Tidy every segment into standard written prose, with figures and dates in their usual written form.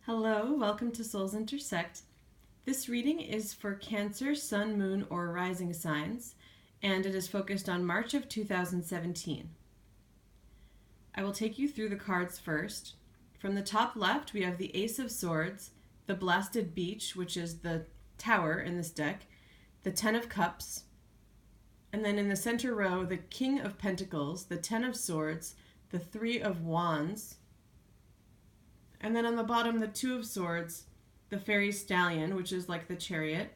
Hello, welcome to Souls Intersect. This reading is for Cancer, Sun, Moon, or Rising signs, and it is focused on March of 2017. I will take you through the cards first. From the top left, we have the Ace of Swords, the Blasted Beach, which is the tower in this deck, the Ten of Cups, and then in the center row, the King of Pentacles, the Ten of Swords, the Three of Wands, and then on the bottom, the Two of Swords, the Fairy Stallion, which is like the Chariot,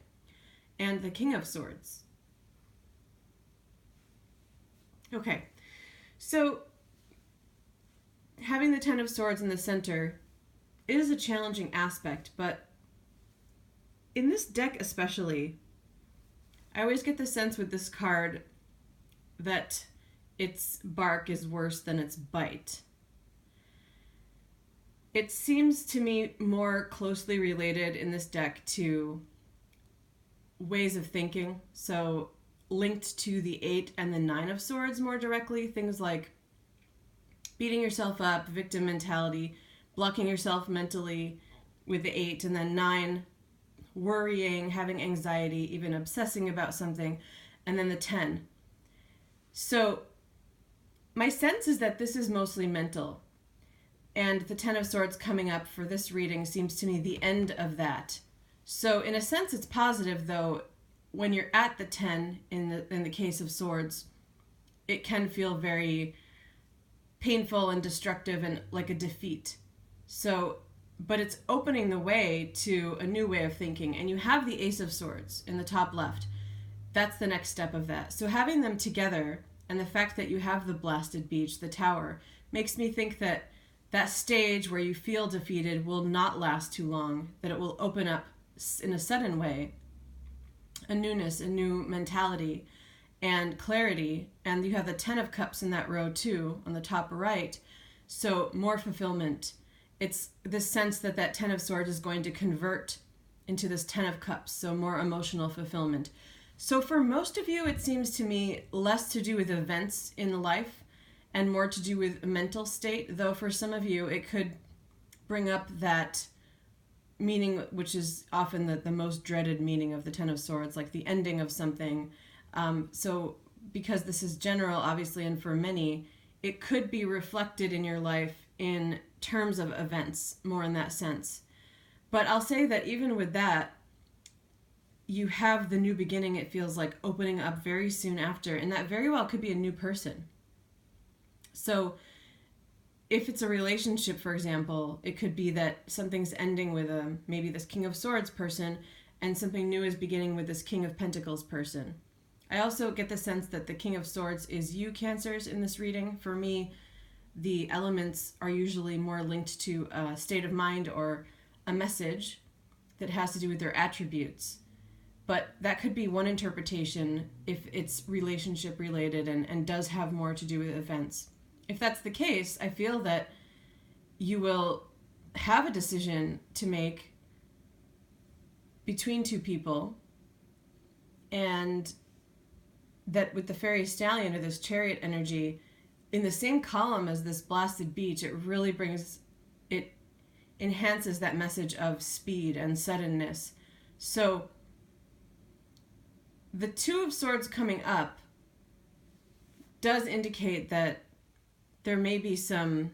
and the King of Swords. Okay, so having the Ten of Swords in the center is a challenging aspect, but in this deck especially, I always get the sense with this card that its bark is worse than its bite. It seems to me more closely related in this deck to ways of thinking, so linked to the 8 and the 9 of Swords more directly, things like beating yourself up, victim mentality, blocking yourself mentally with the 8, and then 9, worrying, having anxiety, even obsessing about something, and then the 10. So my sense is that this is mostly mental. And the Ten of Swords coming up for this reading seems to me the end of that. So in a sense it's positive, though. When you're at the 10 in the case of Swords, it can feel very painful and destructive and like a defeat. So, but it's opening the way to a new way of thinking. And you have the Ace of Swords in the top left. That's the next step of that. So having them together and the fact that you have the Blasted Beach, the tower, makes me think that that stage where you feel defeated will not last too long, that it will open up in a sudden way, a newness, a new mentality, and clarity. And you have the Ten of Cups in that row too, on the top right, so more fulfillment. It's this sense that that Ten of Swords is going to convert into this Ten of Cups, so more emotional fulfillment. So for most of you, it seems to me less to do with events in life and more to do with a mental state, though for some of you it could bring up that meaning, which is often the most dreaded meaning of the Ten of Swords, like the ending of something. So because this is general, obviously, and for many, it could be reflected in your life in terms of events, more in that sense. But I'll say that even with that, you have the new beginning, it feels like, opening up very soon after, and that very well could be a new person. So if it's a relationship, for example, it could be that something's ending with maybe this King of Swords person and something new is beginning with this King of Pentacles person. I also get the sense that the King of Swords is you, Cancers, in this reading. For me, the elements are usually more linked to a state of mind or a message that has to do with their attributes. But that could be one interpretation if it's relationship related and does have more to do with events. If that's the case, I feel that you will have a decision to make between two people, and that with the Fairy Stallion or this Chariot energy in the same column as this Blasted Beach, it enhances that message of speed and suddenness. So the Two of Swords coming up does indicate that there may be some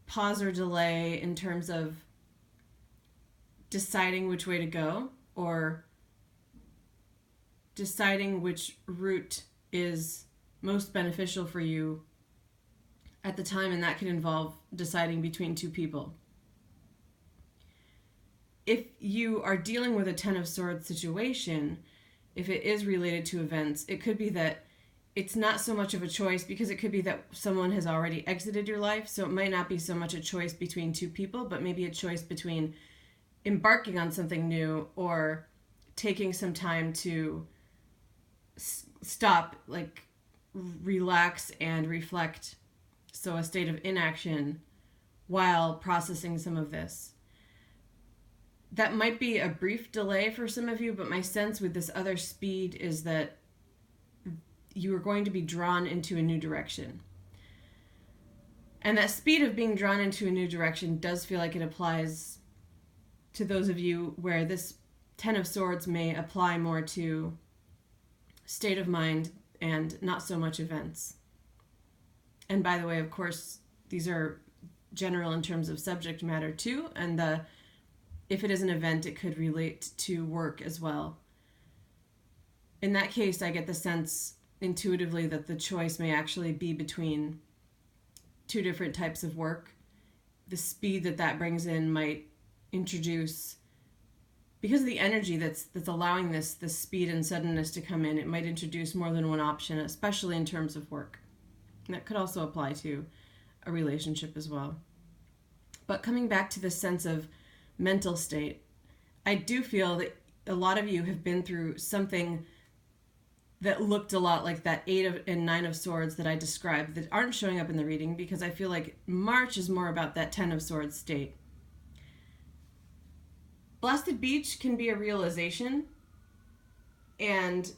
pause or delay in terms of deciding which way to go or deciding which route is most beneficial for you at the time, and that can involve deciding between two people. If you are dealing with a Ten of Swords situation, if it is related to events, it could be that it's not so much of a choice, because it could be that someone has already exited your life, so it might not be so much a choice between two people, but maybe a choice between embarking on something new or taking some time to stop, like relax and reflect, so a state of inaction while processing some of this. That might be a brief delay for some of you, but my sense with this other speed is that you are going to be drawn into a new direction. And that speed of being drawn into a new direction does feel like it applies to those of you where this Ten of Swords may apply more to state of mind and not so much events. And by the way, of course, these are general in terms of subject matter too, and if it is an event, it could relate to work as well. In that case, I get the sense intuitively that the choice may actually be between two different types of work. The speed that brings in might introduce, because of the energy that's allowing this speed and suddenness to come in, it might introduce more than one option, especially in terms of work. And that could also apply to a relationship as well. But coming back to this sense of mental state, I do feel that a lot of you have been through something that looked a lot like that 8 and 9 of Swords that I described that aren't showing up in the reading, because I feel like March is more about that 10 of Swords state. Blasted Beach can be a realization, and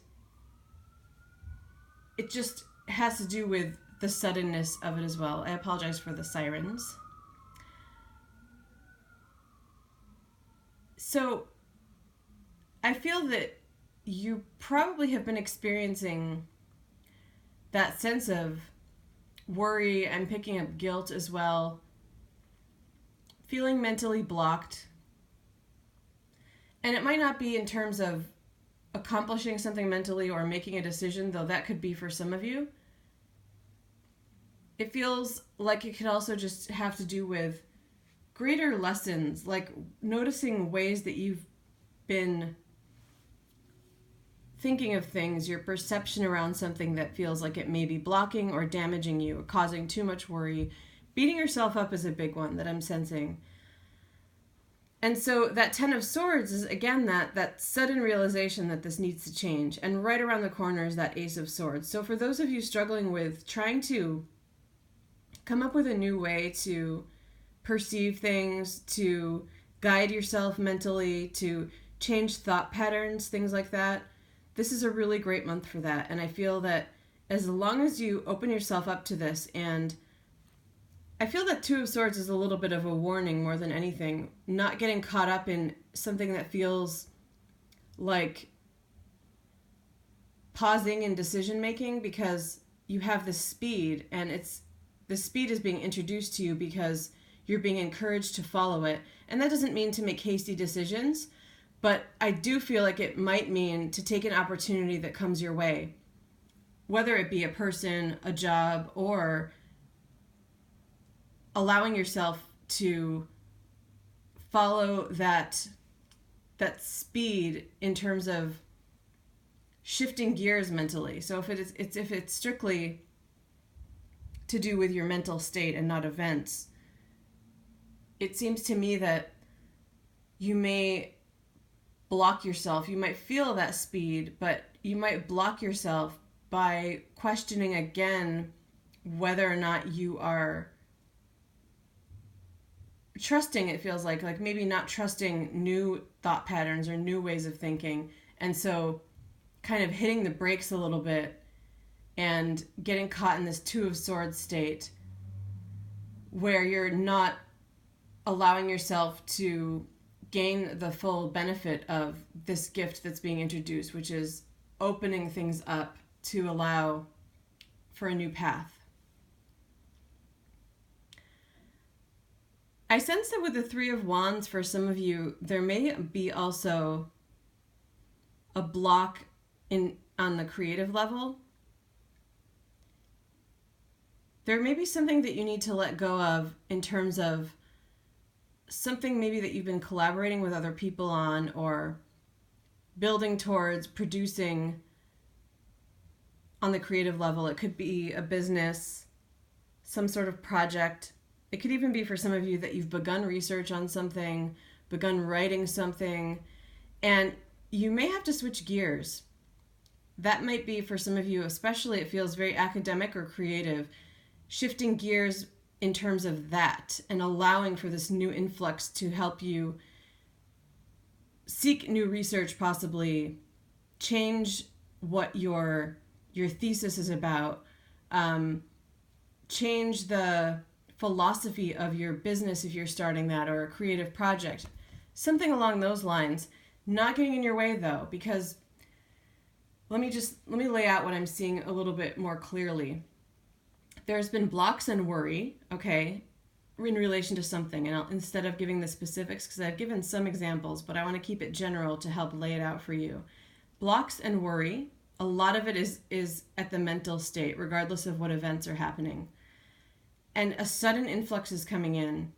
it just has to do with the suddenness of it as well. I apologize for the sirens. So I feel that you probably have been experiencing that sense of worry and picking up guilt as well, feeling mentally blocked. And it might not be in terms of accomplishing something mentally or making a decision, though that could be for some of you. It feels like it could also just have to do with greater lessons, like noticing ways that you've been thinking of things, your perception around something that feels like it may be blocking or damaging you or causing too much worry. Beating yourself up is a big one that I'm sensing. And so that 10 of Swords is, again, that sudden realization that this needs to change. And right around the corner is that Ace of Swords. So for those of you struggling with trying to come up with a new way to perceive things, to guide yourself mentally, to change thought patterns, things like that, this is a really great month for that. And I feel that as long as you open yourself up to this, and I feel that 2 of Swords is a little bit of a warning more than anything, not getting caught up in something that feels like pausing in decision making, because you have this speed, and the speed is being introduced to you because you're being encouraged to follow it. And that doesn't mean to make hasty decisions, but I do feel like it might mean to take an opportunity that comes your way, whether it be a person, a job, or allowing yourself to follow that speed in terms of shifting gears mentally. So if it's strictly to do with your mental state and not events, it seems to me that you may block yourself. You might feel that speed, but you might block yourself by questioning again whether or not you are trusting. It feels like maybe not trusting new thought patterns or new ways of thinking. And so kind of hitting the brakes a little bit and getting caught in this 2 of Swords state where you're not allowing yourself to gain the full benefit of this gift that's being introduced, which is opening things up to allow for a new path. I sense that with the 3 of Wands, for some of you, there may be also a block on the creative level. There may be something that you need to let go of in terms of something maybe that you've been collaborating with other people on or building towards producing on the creative level. It could be a business, some sort of project. It could even be for some of you that you've begun research on something, begun writing something, and you may have to switch gears. That might be for some of you, especially it feels very academic or creative, shifting gears in terms of that and allowing for this new influx to help you seek new research, possibly change what your thesis is about, change the philosophy of your business if you're starting that, or a creative project. Something along those lines. Not getting in your way though, because let me lay out what I'm seeing a little bit more clearly. There's been blocks and worry, okay, in relation to something. And instead of giving the specifics, because I've given some examples, but I want to keep it general to help lay it out for you. Blocks and worry, a lot of it is at the mental state, regardless of what events are happening. And a sudden influx is coming in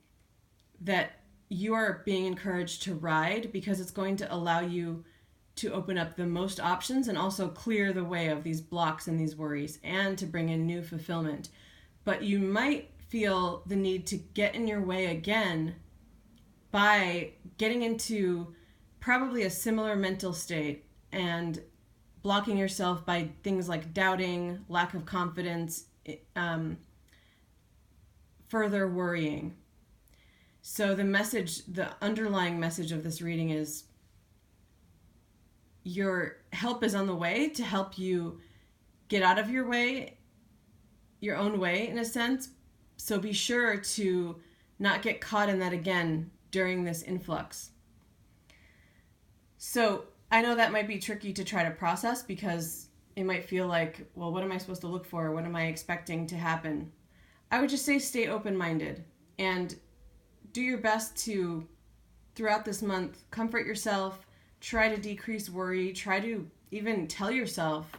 that you are being encouraged to ride, because it's going to allow you to open up the most options and also clear the way of these blocks and these worries, and to bring in new fulfillment. But you might feel the need to get in your way again by getting into probably a similar mental state and blocking yourself by things like doubting, lack of confidence, further worrying. So the underlying message of this reading is your help is on the way to help you get out of your way, your own way in a sense. So be sure to not get caught in that again during this influx. So I know that might be tricky to try to process, because it might feel like, well, what am I supposed to look for? What am I expecting to happen? I would just say stay open-minded and do your best to, throughout this month, comfort yourself, try to decrease worry, try to even tell yourself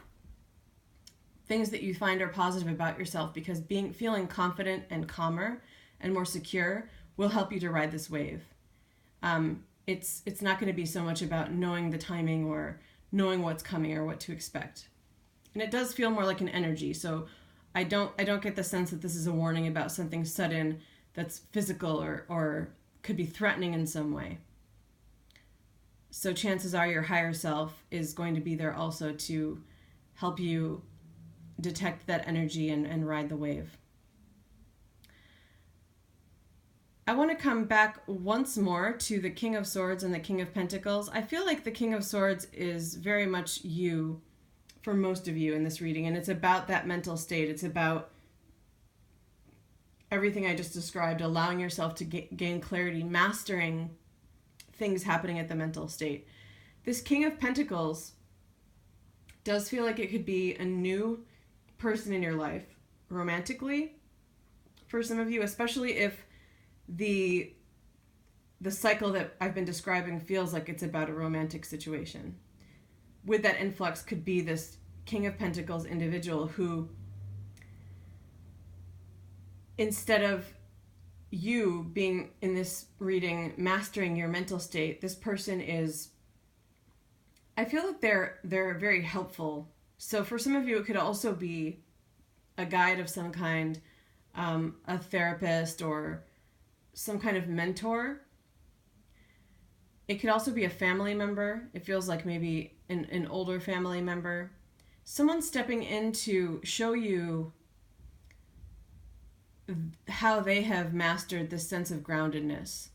things that you find are positive about yourself, because feeling confident and calmer and more secure will help you to ride this wave. It's not going to be so much about knowing the timing or knowing what's coming or what to expect. And it does feel more like an energy. So I don't get the sense that this is a warning about something sudden that's physical or could be threatening in some way. So chances are your higher self is going to be there also to help you detect that energy and ride the wave. I want to come back once more to the King of Swords and the King of Pentacles. I feel like the King of Swords is very much you for most of you in this reading, and it's about that mental state. It's about everything I just described, allowing yourself to gain clarity, mastering things happening at the mental state. This King of Pentacles does feel like it could be a new person in your life, romantically, for some of you, especially if the cycle that I've been describing feels like it's about a romantic situation. With that influx could be this King of Pentacles individual who, instead of you being in this reading mastering your mental state, this person is, I feel like they're very helpful. So for some of you, it could also be a guide of some kind, a therapist or some kind of mentor. It could also be a family member. It feels like maybe an older family member. Someone stepping in to show you how they have mastered this sense of groundedness.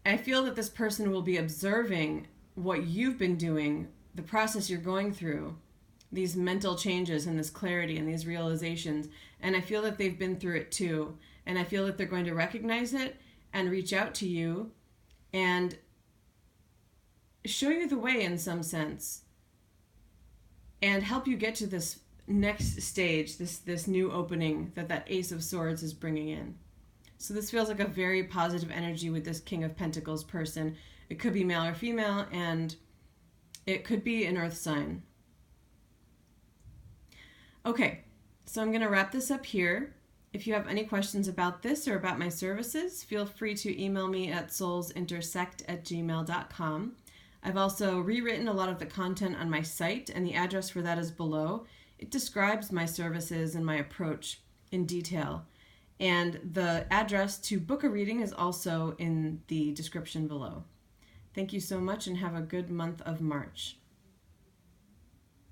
I feel that this person will be observing what you've been doing, the process you're going through, these mental changes and this clarity and these realizations. And I feel that they've been through it too. And I feel that they're going to recognize it and reach out to you and show you the way in some sense and help you get to this next stage, this new opening that Ace of Swords is bringing in. So this feels like a very positive energy with this King of Pentacles person. It could be male or female, and it could be an earth sign. Okay, so I'm going to wrap this up here. If you have any questions about this or about my services, feel free to email me at soulsintersect@gmail.com. I've also rewritten a lot of the content on my site, and the address for that is below. It describes my services and my approach in detail. And the address to book a reading is also in the description below. Thank you so much and have a good month of March.